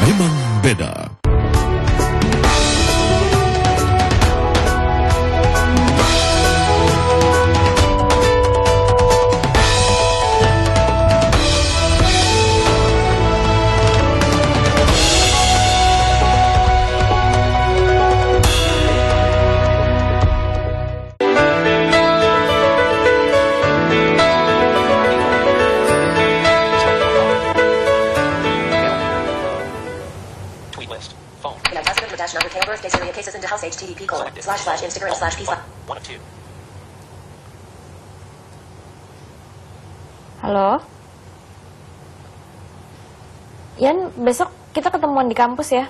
memang beda. Halo? Yan, besok kita ketemuan di kampus ya.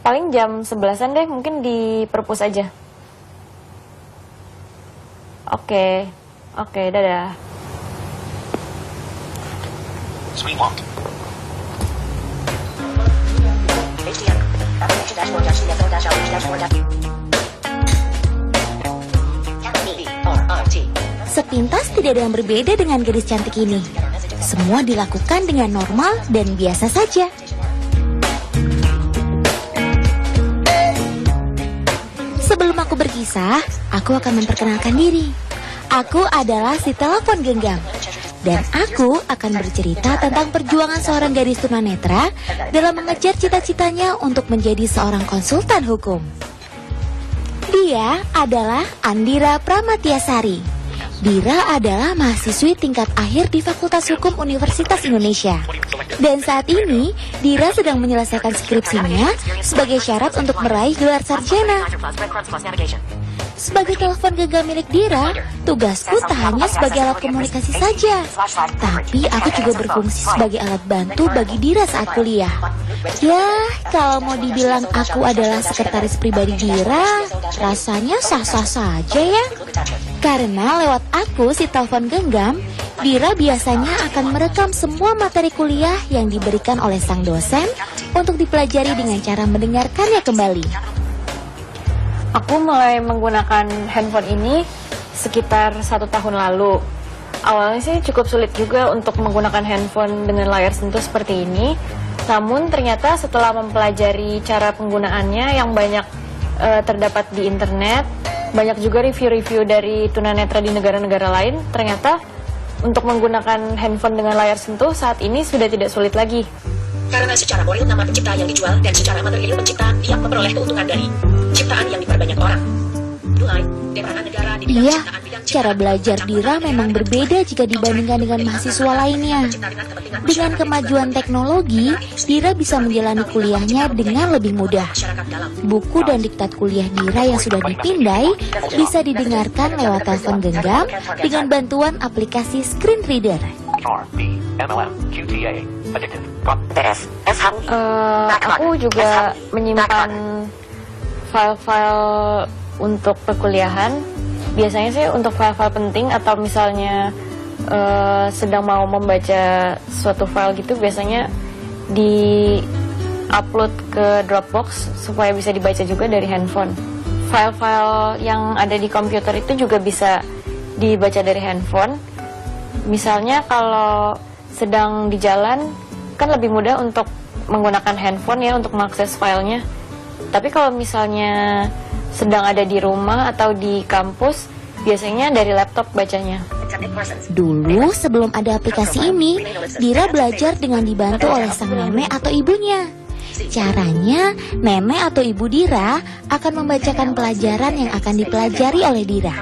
Paling jam 11-an deh, mungkin di perpus aja. Oke, dadah. Sepintas tidak ada yang berbeda dengan gadis cantik ini. Semua dilakukan dengan normal dan biasa saja. Sebelum aku berkisah, aku akan memperkenalkan diri. Aku adalah si telepon genggam. Dan aku akan bercerita tentang perjuangan seorang gadis tunanetra dalam mengejar cita-citanya untuk menjadi seorang konsultan hukum. Dia adalah Andira Pramatyasari. Dira adalah mahasiswi tingkat akhir di Fakultas Hukum Universitas Indonesia. Dan saat ini, Dira sedang menyelesaikan skripsinya sebagai syarat untuk meraih gelar sarjana. Sebagai telepon genggam milik Dira, tugasku tak hanya sebagai alat komunikasi saja, tapi aku juga berfungsi sebagai alat bantu bagi Dira saat kuliah. Ya, kalau mau dibilang aku adalah sekretaris pribadi Dira, rasanya sah-sah saja ya. Karena lewat aku, si telepon genggam, Dira biasanya akan merekam semua materi kuliah yang diberikan oleh sang dosen untuk dipelajari dengan cara mendengarkannya kembali. Aku mulai menggunakan handphone ini sekitar 1 tahun lalu. Awalnya sih cukup sulit juga untuk menggunakan handphone dengan layar sentuh seperti ini. Namun ternyata setelah mempelajari cara penggunaannya yang banyak terdapat di internet, banyak juga review-review dari tunanetra di negara-negara lain, ternyata untuk menggunakan handphone dengan layar sentuh saat ini sudah tidak sulit lagi. Karena secara moral nama pencipta yang dijual dan secara material pencipta yang memperoleh keuntungan dari ciptaan yang diperbanyak orang. Iya, cara belajar Dira memang berbeda jika dibandingkan dengan mahasiswa lainnya. Dengan kemajuan teknologi, Dira bisa menjalani kuliahnya dengan lebih mudah. Buku dan diktat kuliah Dira yang sudah dipindai bisa didengarkan lewat telepon genggam dengan bantuan aplikasi screen reader. Aku juga menyimpan file-file untuk perkuliahan. Biasanya sih untuk file-file penting atau misalnya sedang mau membaca suatu file gitu, biasanya di-upload ke Dropbox supaya bisa dibaca juga dari handphone. File-file yang ada di komputer itu juga bisa dibaca dari handphone. Misalnya kalau sedang di jalan, kan lebih mudah untuk menggunakan handphone ya untuk mengakses filenya. Tapi kalau misalnya sedang ada di rumah atau di kampus, biasanya dari laptop bacanya. Dulu sebelum ada aplikasi ini, Dira belajar dengan dibantu oleh sang nenek atau ibunya. Caranya, nenek atau ibu Dira akan membacakan pelajaran yang akan dipelajari oleh Dira.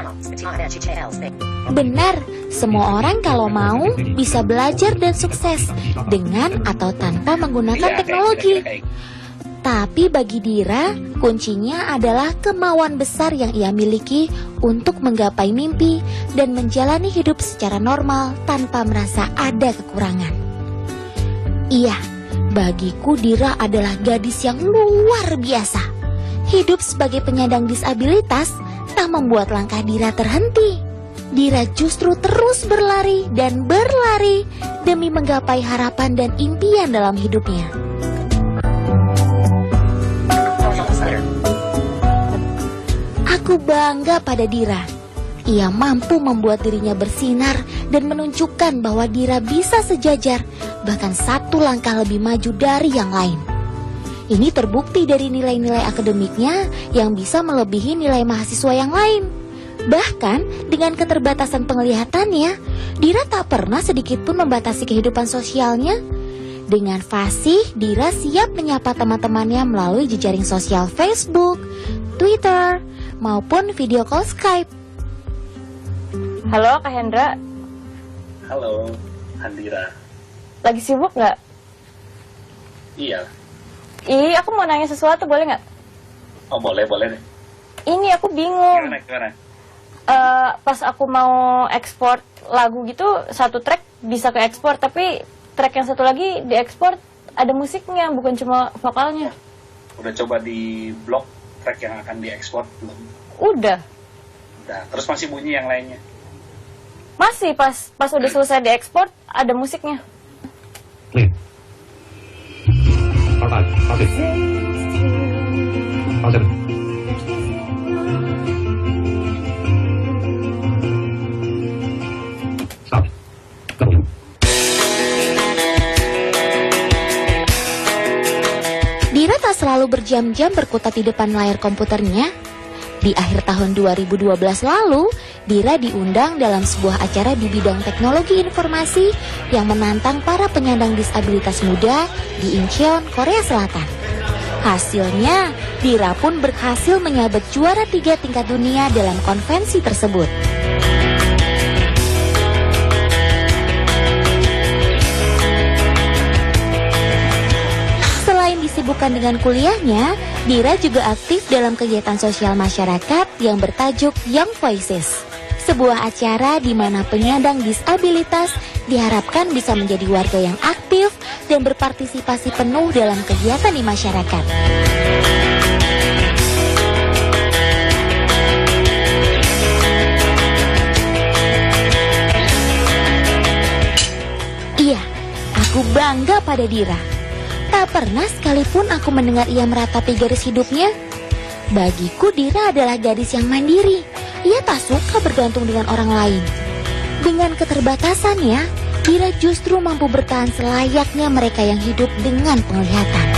Benar, semua orang kalau mau bisa belajar dan sukses dengan atau tanpa menggunakan teknologi. Tapi bagi Dira, kuncinya adalah kemauan besar yang ia miliki untuk menggapai mimpi dan menjalani hidup secara normal tanpa merasa ada kekurangan. Iya, bagiku Dira adalah gadis yang luar biasa. Hidup sebagai penyandang disabilitas tak membuat langkah Dira terhenti. Dira justru terus berlari dan berlari demi menggapai harapan dan impian dalam hidupnya. Aku bangga pada Dira. Ia mampu membuat dirinya bersinar dan menunjukkan bahwa Dira bisa sejajar bahkan 1 langkah lebih maju dari yang lain. Ini terbukti dari nilai-nilai akademiknya yang bisa melebihi nilai mahasiswa yang lain. Bahkan dengan keterbatasan penglihatannya, Dira tak pernah sedikit pun membatasi kehidupan sosialnya. Dengan fasih, Dira siap menyapa teman-temannya melalui jejaring sosial Facebook, Twitter, maupun video call Skype. Halo Kak Hendra, Halo, Andira. lagi sibuk nggak? Iya. Ih, aku mau nanya sesuatu, boleh nggak? Oh, boleh deh. Ini aku bingung. Gimana? Pas aku mau ekspor lagu gitu, satu track bisa ke ekspor, tapi track yang satu lagi diekspor ada musiknya, bukan cuma vokalnya. Udah coba di blok track yang akan diekspor belum? Udah. Udah. Terus masih bunyi yang lainnya? Masih pas udah selesai diekspor ada musiknya. Clean. Part 5. Part 6. Part 7. Stop. Double. Dira tak selalu berjam-jam berkutat di depan layar komputernya. Di akhir tahun 2012 lalu, Dira diundang dalam sebuah acara di bidang teknologi informasi yang menantang para penyandang disabilitas muda di Incheon, Korea Selatan. Hasilnya, Dira pun berhasil menyabet juara 3 tingkat dunia dalam konvensi tersebut. Selain disibukkan dengan kuliahnya, Dira juga aktif dalam kegiatan sosial masyarakat yang bertajuk Young Voices. Sebuah acara di mana penyandang disabilitas diharapkan bisa menjadi warga yang aktif dan berpartisipasi penuh dalam kegiatan di masyarakat. Iya, aku bangga pada Dira. Tak pernah sekalipun aku mendengar ia meratapi garis hidupnya. Bagiku Dira adalah gadis yang mandiri. Ia tak suka bergantung dengan orang lain. Dengan keterbatasannya, Dira justru mampu bertahan selayaknya mereka yang hidup dengan penglihatan.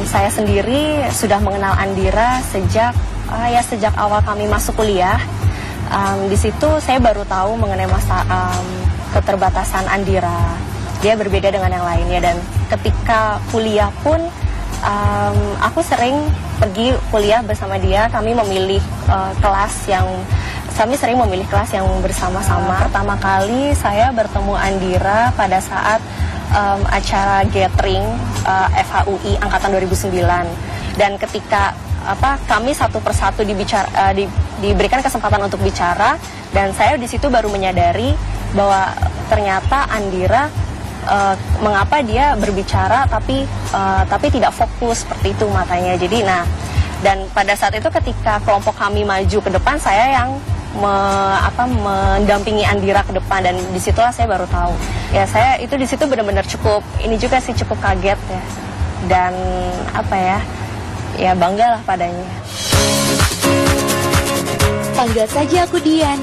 Saya sendiri sudah mengenal Andira sejak awal kami masuk kuliah. Di situ saya baru tahu mengenai keterbatasan Andira. Dia berbeda dengan yang lainnya, dan ketika kuliah pun aku sering pergi kuliah bersama dia. Kami sering memilih kelas yang bersama-sama. Pertama kali saya bertemu Andira pada saat acara gathering FHUI angkatan 2009, dan ketika kami satu persatu diberikan kesempatan untuk bicara, dan saya di situ baru menyadari bahwa ternyata Andira mengapa dia berbicara tapi tidak fokus seperti itu matanya. Jadi dan pada saat itu ketika kelompok kami maju ke depan, saya yang mendampingi Andira ke depan, dan disitulah saya baru tahu. Ya, saya itu di situ benar-benar cukup kaget ya, dan banggalah padanya. Panggil saja aku Dian.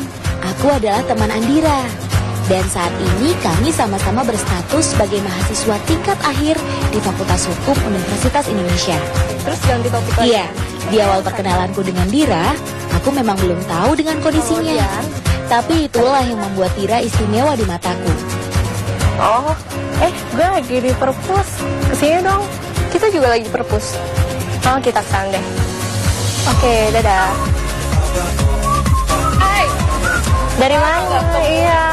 Aku adalah teman Andira. Dan saat ini kami sama-sama berstatus sebagai mahasiswa tingkat akhir di Fakultas Hukum Universitas Indonesia. Terus ganti topik lagi. Iya, di awal perkenalanku dengan Dira, aku memang belum tahu dengan kondisinya. Tapi itulah yang membuat Dira istimewa di mataku. Oh, gue lagi di perpus. Kesini dong. Kita juga lagi di perpus. Oh, kita kesana deh. Oke, dadah. Hai. Dari mana? Iya.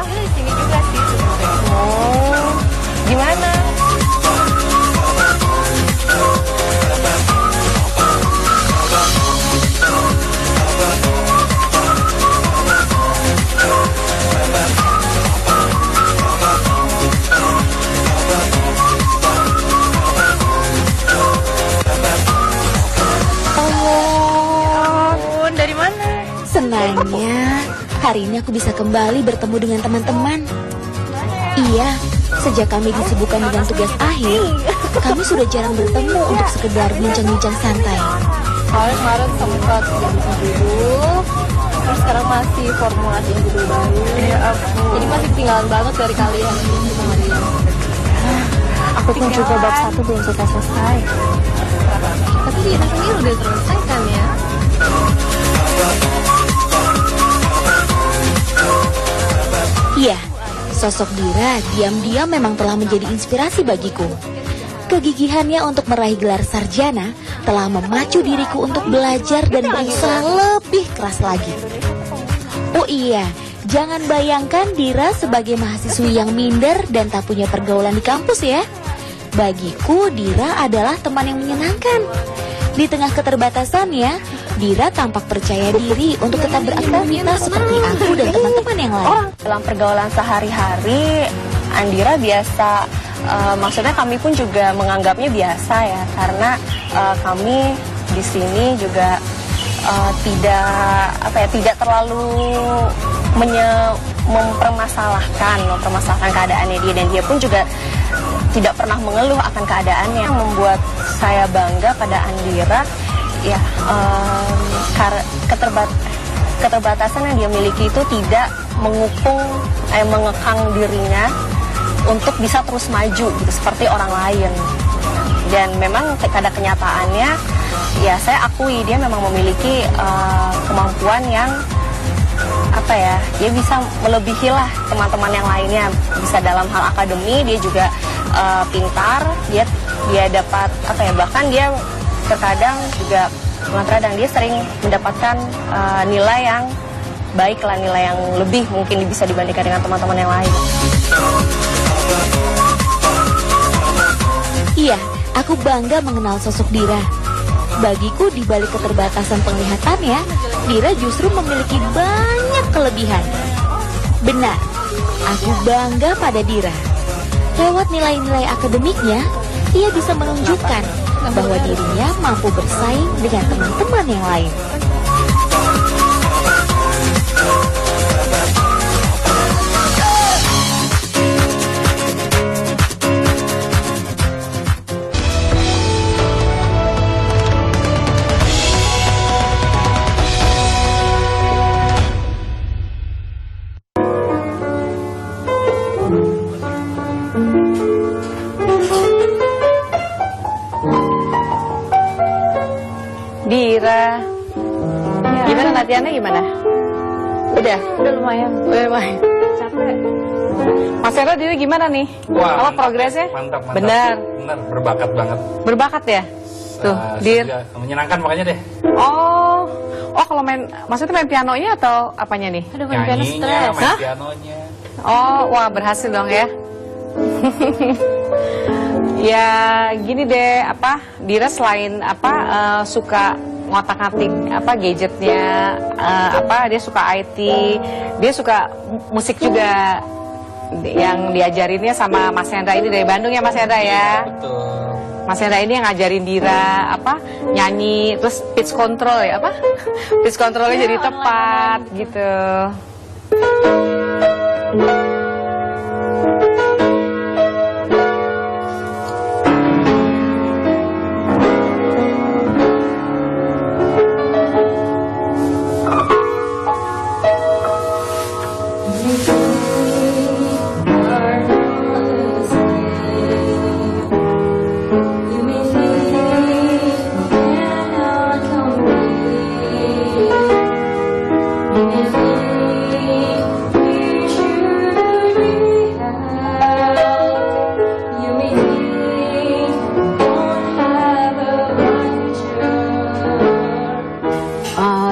Di sini juga sih. Oh, gimana? hari ini aku bisa kembali bertemu dengan teman-teman. Iya, sejak kami disibukkan dengan tugas akhir, kami sudah jarang bertemu untuk sekedar bincang-bincang santai. Kemarin sempat judul, terus sekarang masih formulasi judul baru. Jadi masih ketinggalan banget dari kalian. Aku pun juga bab 1 belum selesai. Tapi di ini udah selesai kan ya? Iya, sosok Dira diam-diam memang telah menjadi inspirasi bagiku. Kegigihannya untuk meraih gelar sarjana telah memacu diriku untuk belajar dan berusaha lebih keras lagi. Oh iya, jangan bayangkan Dira sebagai mahasiswi yang minder dan tak punya pergaulan di kampus ya. Bagiku, Dira adalah teman yang menyenangkan. Di tengah keterbatasannya, Dira tampak percaya diri untuk tetap beraktivitas seperti aku dan teman-teman yang lain. Dalam pergaulan sehari-hari, Andira biasa, maksudnya kami pun juga menganggapnya biasa ya, karena kami di sini juga tidak terlalu mempermasalahkan keadaannya dia, dan dia pun juga tidak pernah mengeluh akan keadaannya. Yang membuat saya bangga pada Andira ya, keterbatasan yang dia miliki itu tidak mengekang dirinya untuk bisa terus maju gitu seperti orang lain. Dan memang pada kenyataannya ya saya akui dia memang memiliki kemampuan yang dia bisa melebihi lah teman-teman yang lainnya. Bisa dalam hal akademi dia juga pintar, dia dapat bahkan dia terkadang juga dia sering mendapatkan nilai yang baik lah, nilai yang lebih mungkin bisa dibandingkan dengan teman-teman yang lain. Iya, aku bangga mengenal sosok Dira. Bagiku di balik keterbatasan penglihatannya, Dira justru memiliki banyak kelebihan. Benar, aku bangga pada Dira. Lewat nilai-nilai akademiknya, ia bisa menunjukkan bahwa dirinya mampu bersaing dengan teman-teman yang lain. Dira, gimana latihannya gimana? Udah lumayan. Capek. Mas Hendra, Dira gimana nih? Wah, progresnya? Mantap. Benar, Berbakat banget. berbakat ya? Tuh, Dir. Menyenangkan makanya deh. Oh, kalau maksudnya main pianonya atau apanya nih? Aduh, main piano stres. Main pianonya. Oh, wah berhasil dong ya. Ya gini deh, Dira selain suka ngotak-ngatik gadgetnya, dia suka IT, dia suka musik juga, yang diajarinnya sama Mas Hendra ini dari Bandung ya Mas Hendra ya. Betul. Mas Hendra ini yang ngajarin Dira nyanyi, terus pitch control ya pitch controlnya jadi tepat gitu.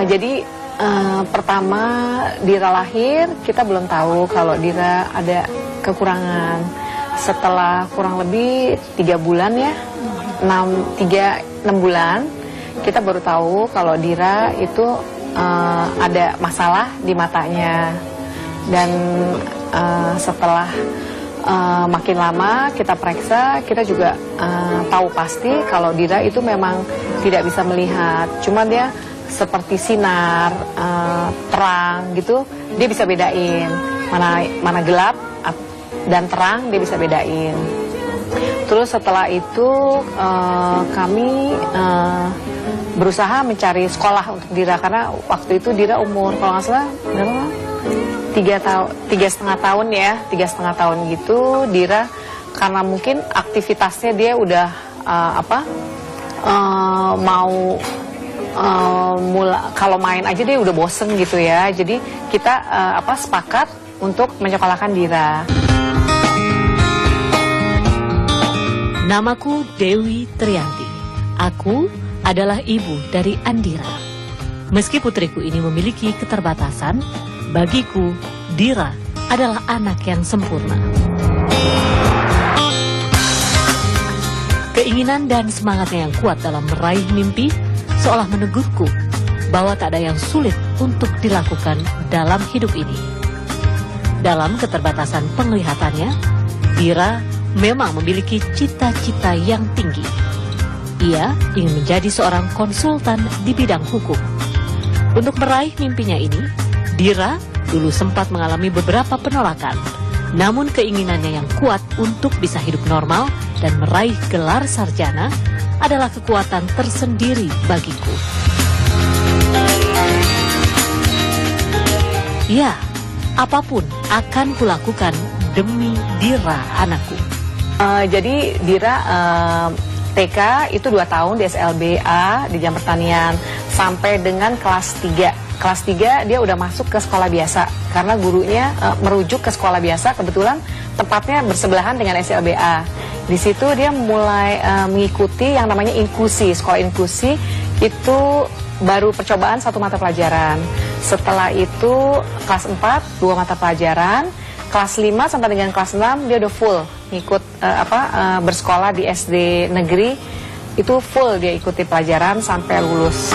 Jadi pertama Dira lahir, kita belum tahu kalau Dira ada kekurangan. Setelah kurang lebih 3 bulan ya, 6 bulan, kita baru tahu kalau Dira itu ada masalah di matanya. Dan setelah makin lama kita periksa, kita juga tahu pasti kalau Dira itu memang tidak bisa melihat. Cuma dia seperti sinar terang gitu dia bisa bedain mana gelap dan terang, dia bisa bedain. Terus setelah itu kami berusaha mencari sekolah untuk Dira, karena waktu itu Dira umur kalau nggak salah berapa? 3,5 tahun ya, 3,5 tahun gitu. Dira karena mungkin aktivitasnya dia udah kalau main aja dia udah bosen gitu ya. Jadi kita sepakat untuk menyekolahkan Dira. Namaku Dewi Trianti. Aku adalah ibu dari Andira. Meski putriku ini memiliki keterbatasan, bagiku Dira adalah anak yang sempurna. Keinginan dan semangatnya yang kuat dalam meraih mimpi seolah menegurku bahwa tak ada yang sulit untuk dilakukan dalam hidup ini. Dalam keterbatasan penglihatannya, Dira memang memiliki cita-cita yang tinggi. Ia ingin menjadi seorang konsultan di bidang hukum. Untuk meraih mimpinya ini, Dira dulu sempat mengalami beberapa penolakan. Namun keinginannya yang kuat untuk bisa hidup normal dan meraih gelar sarjana adalah kekuatan tersendiri bagiku. Ya, apapun akan kulakukan demi Dira anakku. Jadi Dira TK itu 2 tahun di SLBA di Jam Pertanian sampai dengan kelas 3. Kelas 3 dia udah masuk ke sekolah biasa karena gurunya merujuk ke sekolah biasa, kebetulan tempatnya bersebelahan dengan SLBA. Di situ dia mulai mengikuti yang namanya inklusi. Sekolah inklusi itu baru percobaan 1 mata pelajaran. Setelah itu kelas 4 2 mata pelajaran. Kelas 5 sampai dengan kelas 6 dia udah full ngikut bersekolah di SD negeri. Itu full dia ikuti pelajaran sampai lulus.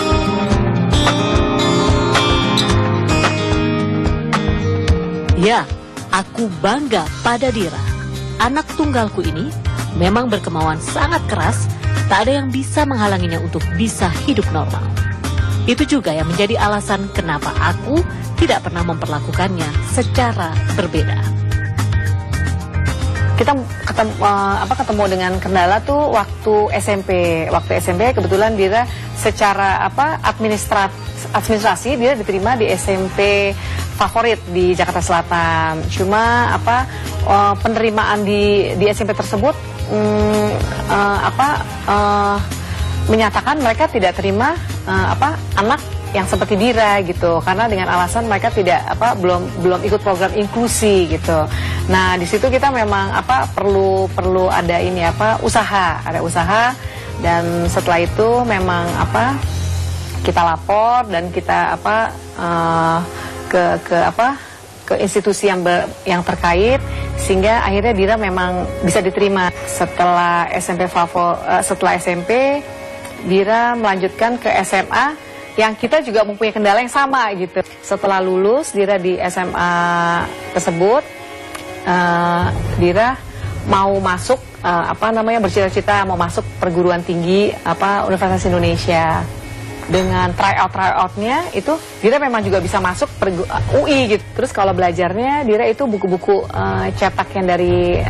Ya, aku bangga pada Dira. Anak tunggalku ini memang berkemauan sangat keras, tak ada yang bisa menghalanginya untuk bisa hidup normal. Itu juga yang menjadi alasan kenapa aku tidak pernah memperlakukannya secara berbeda. Kita ketemu dengan kendala tuh waktu SMP. Waktu SMP kebetulan Dira secara administrasi dia diterima di SMP favorit di Jakarta Selatan. Cuma penerimaan di SMP tersebut menyatakan mereka tidak terima anak yang seperti Dira gitu, karena dengan alasan mereka belum ikut program inklusi gitu. Nah di situ kita memang perlu ada usaha, dan setelah itu memang kita lapor dan kita ke institusi yang terkait, sehingga akhirnya Dira memang bisa diterima. Setelah SMP Dira melanjutkan ke SMA yang kita juga mempunyai kendala yang sama gitu. Setelah lulus Dira di SMA tersebut, Dira mau masuk bercita-cita mau masuk perguruan tinggi Universitas Indonesia. Dengan tryout-tryoutnya itu Dira memang juga bisa masuk UI gitu. Terus kalau belajarnya Dira itu buku-buku cetak yang dari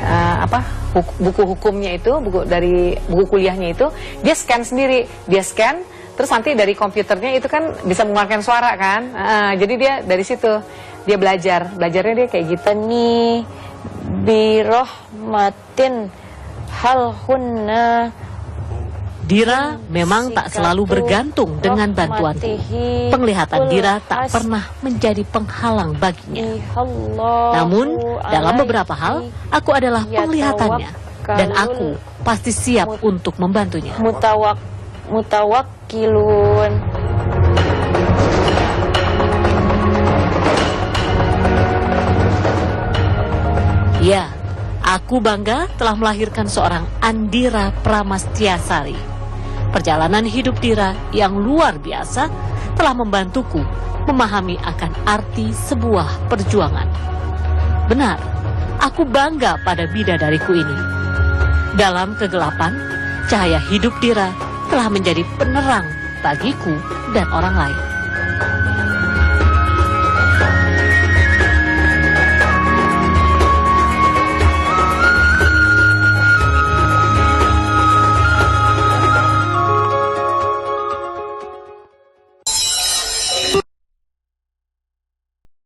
buku hukumnya itu, buku kuliahnya itu dia scan sendiri, terus nanti dari komputernya itu kan bisa mengeluarkan suara kan. Jadi dia dari situ dia belajarnya dia kayak gitu nih. Birohmatin hal hunna. Dira memang tak selalu bergantung dengan bantuanku. Penglihatan Dira tak pernah menjadi penghalang baginya. Namun, dalam beberapa hal, aku adalah penglihatannya. Dan aku pasti siap untuk membantunya. Mutawakkilun. Ya, aku bangga telah melahirkan seorang Andira Pramastiasari. Perjalanan hidup Dira yang luar biasa telah membantuku memahami akan arti sebuah perjuangan. Benar, aku bangga pada bidadariku ini. Dalam kegelapan, cahaya hidup Dira telah menjadi penerang bagiku dan orang lain.